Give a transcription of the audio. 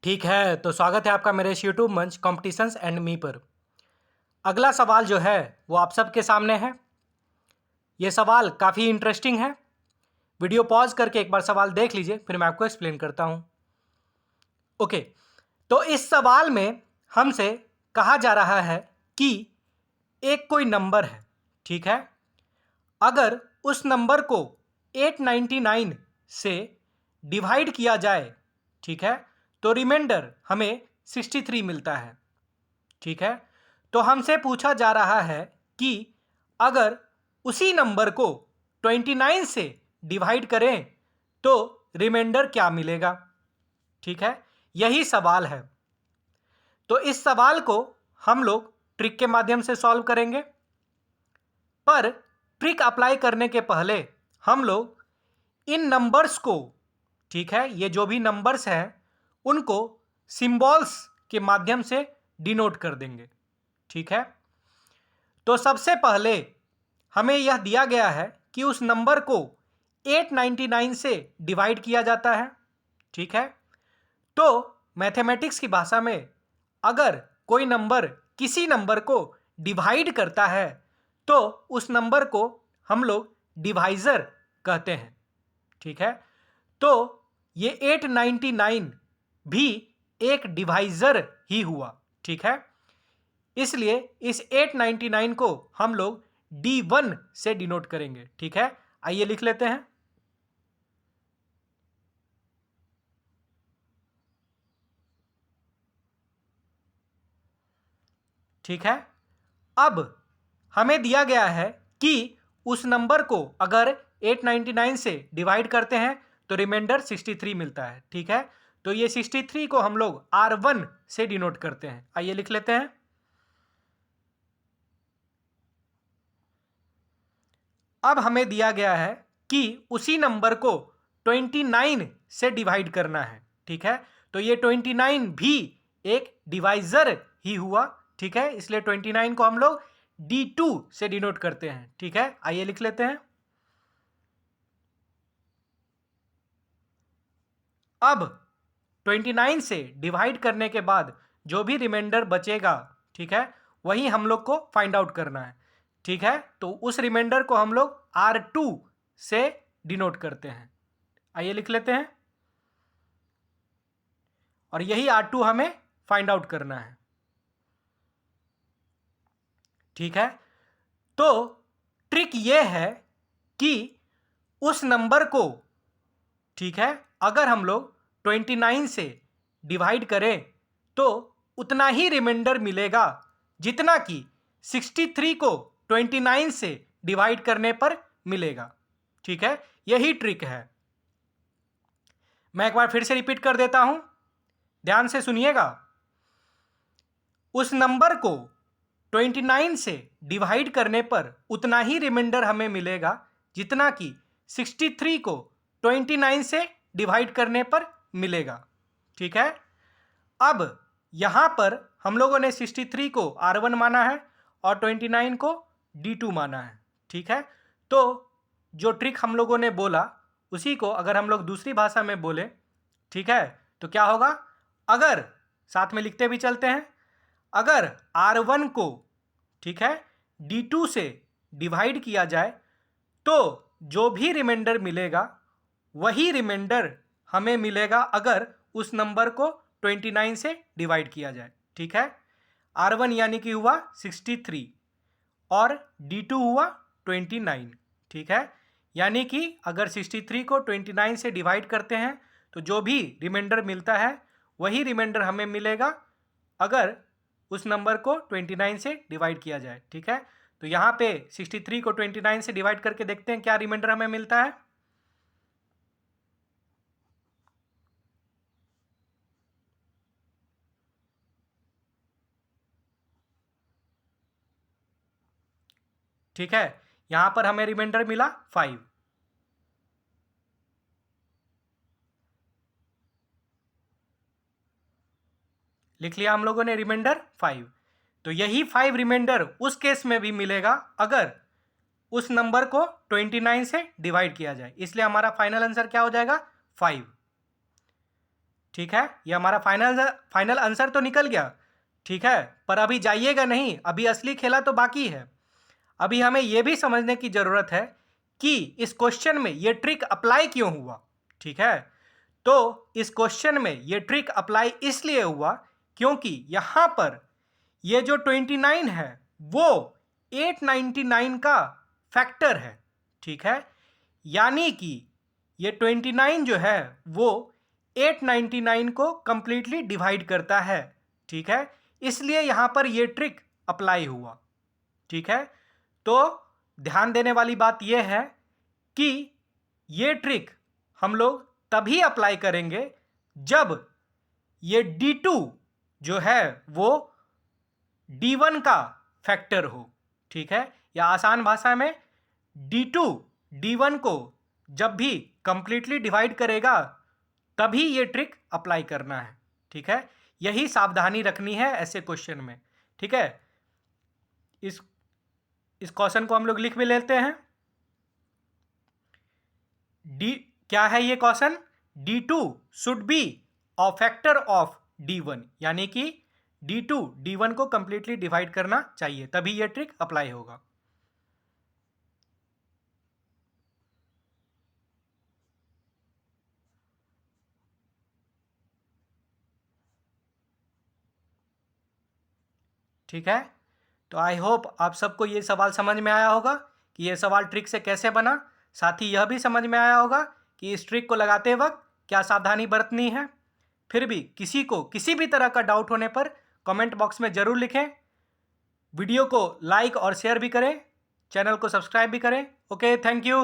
ठीक है, तो स्वागत है आपका मेरे इस यूट्यूब मंच कॉम्पिटिशन्स एंड मी पर। अगला सवाल जो है वो आप सबके सामने है। ये सवाल काफ़ी इंटरेस्टिंग है। वीडियो पॉज करके एक बार सवाल देख लीजिए, फिर मैं आपको एक्सप्लेन करता हूँ। ओके, तो इस सवाल में हमसे कहा जा रहा है कि एक कोई नंबर है, ठीक है। अगर उस नंबर को 899 से डिवाइड किया जाए, ठीक है, तो रिमाइंडर हमें 63 मिलता है, ठीक है। तो हमसे पूछा जा रहा है कि अगर उसी नंबर को 29 से डिवाइड करें तो रिमाइंडर क्या मिलेगा, ठीक है। यही सवाल है। तो इस सवाल को हम लोग ट्रिक के माध्यम से सॉल्व करेंगे, पर ट्रिक अप्लाई करने के पहले हम लोग इन नंबर्स को, ठीक है, ये जो भी नंबर्स हैं उनको सिंबल्स के माध्यम से डिनोट कर देंगे, ठीक है। तो सबसे पहले हमें यह दिया गया है कि उस नंबर को 899 से डिवाइड किया जाता है, ठीक है। तो मैथमेटिक्स की भाषा में अगर कोई नंबर किसी नंबर को डिवाइड करता है तो उस नंबर को हम लोग डिवाइजर कहते हैं, ठीक है। तो ये 899 भी एक डिवाइजर ही हुआ, ठीक है। इसलिए इस 899 को हम लोग D1 से डिनोट करेंगे, ठीक है। आइए लिख लेते हैं। ठीक है, अब हमें दिया गया है कि उस नंबर को अगर 899 से डिवाइड करते हैं तो रिमाइंडर 63 मिलता है, ठीक है। तो ये 63 को हम लोग R1 से डिनोट करते हैं। आइए लिख लेते हैं। अब हमें दिया गया है कि उसी नंबर को 29 से डिवाइड करना है, ठीक है। तो ये 29 भी एक डिवाइजर ही हुआ, ठीक है। इसलिए 29 को हम लोग D2 से डिनोट करते हैं, ठीक है। आइए लिख लेते हैं। अब 29 से डिवाइड करने के बाद जो भी रिमाइंडर बचेगा, ठीक है, वही हम लोग को फाइंड आउट करना है, ठीक है। तो उस रिमाइंडर को हम लोग R2 से डिनोट करते हैं। आइए लिख लेते हैं। और यही R2 हमें फाइंड आउट करना है, ठीक है। तो ट्रिक ये है कि उस नंबर को, ठीक है, अगर हम लोग 29 से डिवाइड करें तो उतना ही रिमाइंडर मिलेगा जितना कि 63 को 29 से डिवाइड करने पर मिलेगा, ठीक है। यही ट्रिक है। मैं एक बार फिर से रिपीट कर देता हूं, ध्यान से सुनिएगा। उस नंबर को 29 से डिवाइड करने पर उतना ही रिमाइंडर हमें मिलेगा जितना कि 63 को 29 से डिवाइड करने पर मिलेगा, ठीक है। अब यहाँ पर हम लोगों ने 63 को R1 माना है और 29 को D2 माना है, ठीक है। तो जो ट्रिक हम लोगों ने बोला उसी को अगर हम लोग दूसरी भाषा में बोले, ठीक है, तो क्या होगा। अगर साथ में लिखते भी चलते हैं, अगर R1 को, ठीक है, D2 से डिवाइड किया जाए तो जो भी रिमाइंडर मिलेगा वही रिमाइंडर हमें मिलेगा अगर उस नंबर को 29 से डिवाइड किया जाए, ठीक है। R1 यानी कि हुआ 63 और D2 हुआ 29, ठीक है। यानी कि अगर 63 को 29 से डिवाइड करते हैं तो जो भी रिमाइंडर मिलता है वही रिमाइंडर हमें मिलेगा अगर उस नंबर को 29 से डिवाइड किया जाए, ठीक है। तो यहाँ पे 63 को 29 से डिवाइड करके देखते हैं क्या रिमाइंडर हमें मिलता है। ठीक है, यहां पर हमें रिमाइंडर मिला 5। लिख लिया हम लोगों ने रिमाइंडर 5। तो यही 5 रिमाइंडर उस केस में भी मिलेगा अगर उस नंबर को 29 से डिवाइड किया जाए, इसलिए हमारा फाइनल आंसर क्या हो जाएगा 5। ठीक है, ये हमारा फाइनल आंसर तो निकल गया। ठीक है, पर अभी जाइएगा नहीं, अभी असली खेला तो बाकी है। अभी हमें यह भी समझने की ज़रूरत है कि इस क्वेश्चन में ये ट्रिक अप्लाई क्यों हुआ। ठीक है, तो इस क्वेश्चन में ये ट्रिक अप्लाई इसलिए हुआ क्योंकि यहाँ पर ये जो 29 है वो 899 का फैक्टर है। ठीक है, यानी कि ये 29 जो है वो 899 को कंप्लीटली डिवाइड करता है। ठीक है, इसलिए यहाँ पर ये ट्रिक अप्लाई हुआ। ठीक है, तो ध्यान देने वाली बात यह है कि ये ट्रिक हम लोग तभी अप्लाई करेंगे जब ये D2 जो है वो D1 का फैक्टर हो। ठीक है, या आसान भाषा में D2 D1 को जब भी कंप्लीटली डिवाइड करेगा तभी ये ट्रिक अप्लाई करना है। ठीक है, यही सावधानी रखनी है ऐसे क्वेश्चन में। ठीक है, इस क्वेश्चन को हम लोग लिख भी लेते हैं। क्या है ये question? D2 should be a factor of D1, यानी कि D2 D1 को कंप्लीटली डिवाइड करना चाहिए, तभी ये ट्रिक अप्लाई होगा। ठीक है, तो आई होप आप सबको ये सवाल समझ में आया होगा कि ये सवाल ट्रिक से कैसे बना। साथ ही यह भी समझ में आया होगा कि इस ट्रिक को लगाते वक्त क्या सावधानी बरतनी है। फिर भी किसी को किसी भी तरह का डाउट होने पर कमेंट बॉक्स में ज़रूर लिखें। वीडियो को लाइक और शेयर भी करें, चैनल को सब्सक्राइब भी करें। Okay, thank you.